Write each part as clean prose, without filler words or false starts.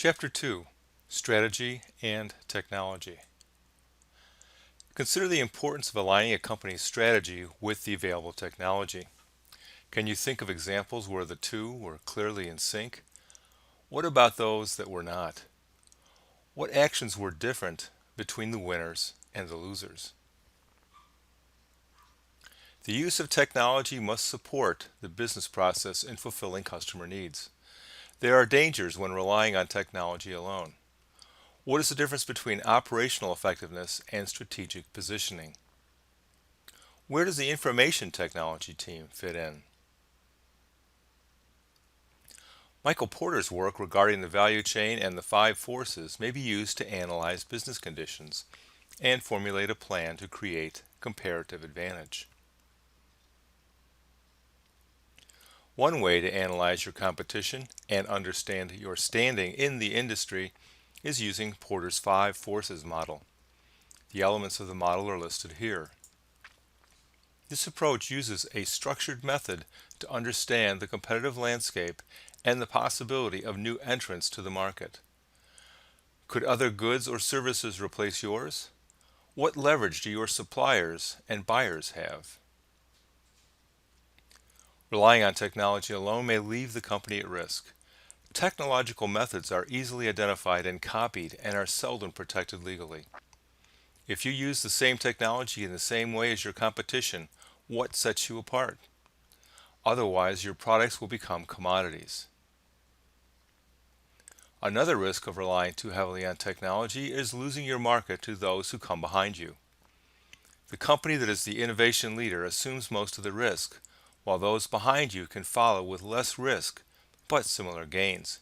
Chapter 2: Strategy and Technology. Consider the importance of aligning a company's strategy with the available technology. Can you think of examples where the two were clearly in sync? What about those that were not? What actions were different between the winners and the losers? The use of technology must support the business process in fulfilling customer needs. There are dangers when relying on technology alone. What is the difference between operational effectiveness and strategic positioning? Where does the information technology team fit in? Michael Porter's work regarding the value chain and the five forces may be used to analyze business conditions and formulate a plan to create comparative advantage. One way to analyze your competition and understand your standing in the industry is using Porter's five forces model. The elements of the model are listed here. This approach uses a structured method to understand the competitive landscape and the possibility of new entrants to the market. Could other goods or services replace yours? What leverage do your suppliers and buyers have? Relying on technology alone may leave the company at risk. Technological methods are easily identified and copied and are seldom protected legally. If you use the same technology in the same way as your competition, what sets you apart? Otherwise, your products will become commodities. Another risk of relying too heavily on technology is losing your market to those who come behind you. The company that is the innovation leader assumes most of the risk, while those behind you can follow with less risk but similar gains.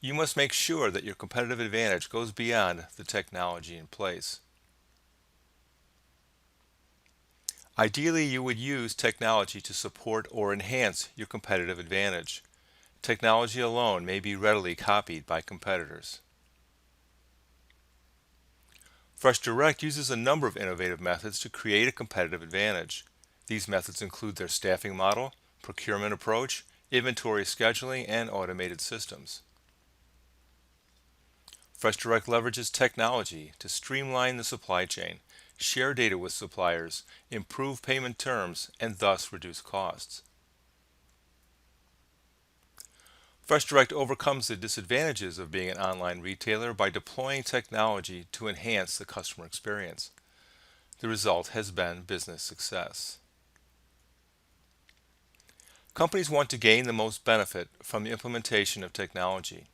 You must make sure that your competitive advantage goes beyond the technology in place. Ideally, you would use technology to support or enhance your competitive advantage. Technology alone may be readily copied by competitors. FreshDirect uses a number of innovative methods to create a competitive advantage. These methods include their staffing model, procurement approach, inventory scheduling, and automated systems. FreshDirect leverages technology to streamline the supply chain, share data with suppliers, improve payment terms, and thus reduce costs. FreshDirect overcomes the disadvantages of being an online retailer by deploying technology to enhance the customer experience. The result has been business success. Companies want to gain the most benefit from the implementation of technology.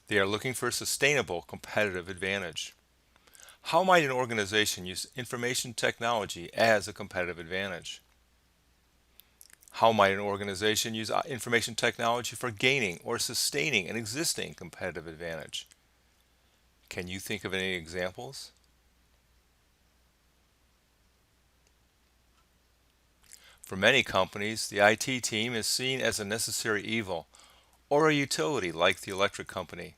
They are looking for a sustainable competitive advantage. How might an organization use information technology as a competitive advantage? How might an organization use information technology for gaining or sustaining an existing competitive advantage? Can you think of any examples? For many companies, the IT team is seen as a necessary evil or a utility like the electric company.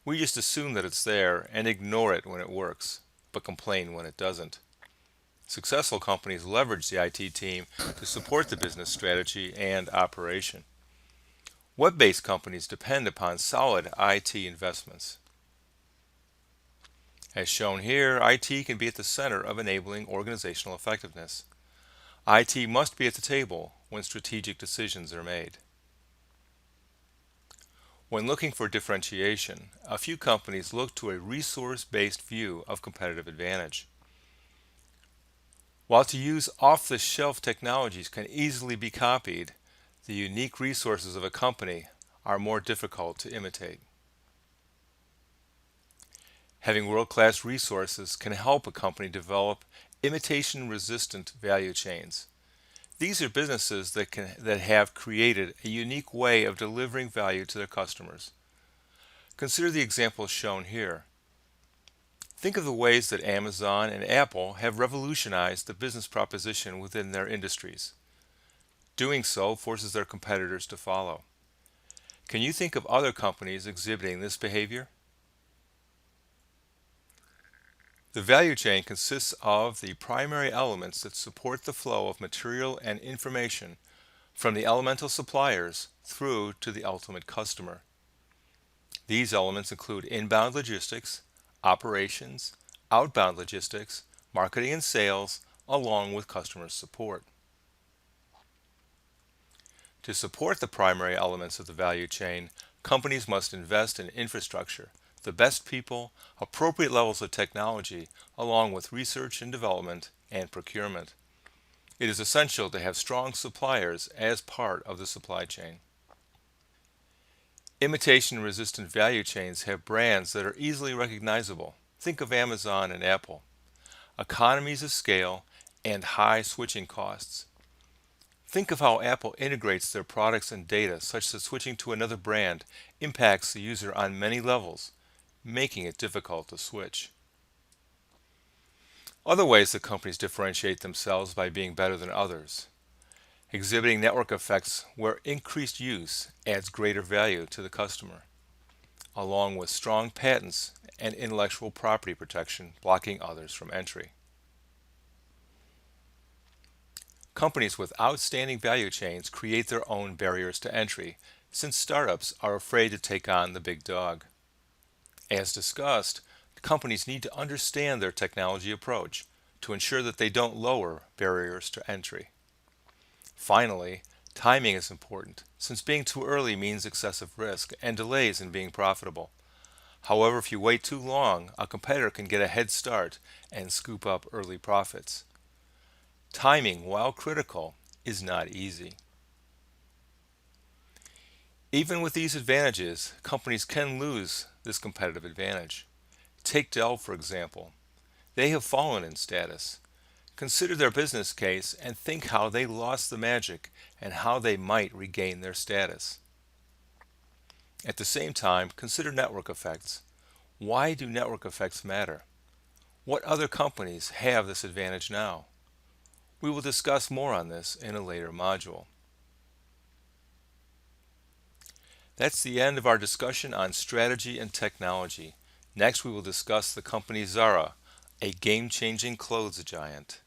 We just assume that it's there and ignore it when it works, but complain when it doesn't. Successful companies leverage the IT team to support the business strategy and operation. Web-based companies depend upon solid IT investments. As shown here, IT can be at the center of enabling organizational effectiveness. IT must be at the table when strategic decisions are made. When looking for differentiation, a few companies look to a resource-based view of competitive advantage. While to use off-the-shelf technologies can easily be copied, the unique resources of a company are more difficult to imitate. Having world-class resources can help a company develop imitation-resistant value chains. These are businesses that have created a unique way of delivering value to their customers. Consider the examples shown here. Think of the ways that Amazon and Apple have revolutionized the business proposition within their industries. Doing so forces their competitors to follow. Can you think of other companies exhibiting this behavior? The value chain consists of the primary elements that support the flow of material and information from the elemental suppliers through to the ultimate customer. These elements include inbound logistics, operations, outbound logistics, marketing and sales, along with customer support. To support the primary elements of the value chain, companies must invest in infrastructure, the best people, appropriate levels of technology, along with research and development and procurement. It is essential to have strong suppliers as part of the supply chain. Imitation-resistant value chains have brands that are easily recognizable. Think of Amazon and Apple. Economies of scale and high switching costs. Think of how Apple integrates their products and data such that switching to another brand impacts the user on many levels, making it difficult to switch. Other ways that companies differentiate themselves by being better than others. Exhibiting network effects where increased use adds greater value to the customer, along with strong patents and intellectual property protection blocking others from entry. Companies with outstanding value chains create their own barriers to entry, since startups are afraid to take on the big dog. As discussed, companies need to understand their technology approach to ensure that they don't lower barriers to entry. Finally, timing is important, since being too early means excessive risk and delays in being profitable. However, if you wait too long, a competitor can get a head start and scoop up early profits. Timing, while critical, is not easy. Even with these advantages, companies can lose this competitive advantage. Take Dell, for example. They have fallen in status. Consider their business case and think how they lost the magic and how they might regain their status. At the same time, consider network effects. Why do network effects matter? What other companies have this advantage now? We will discuss more on this in a later module. That's the end of our discussion on strategy and technology. Next, we will discuss the company Zara, a game-changing clothes giant.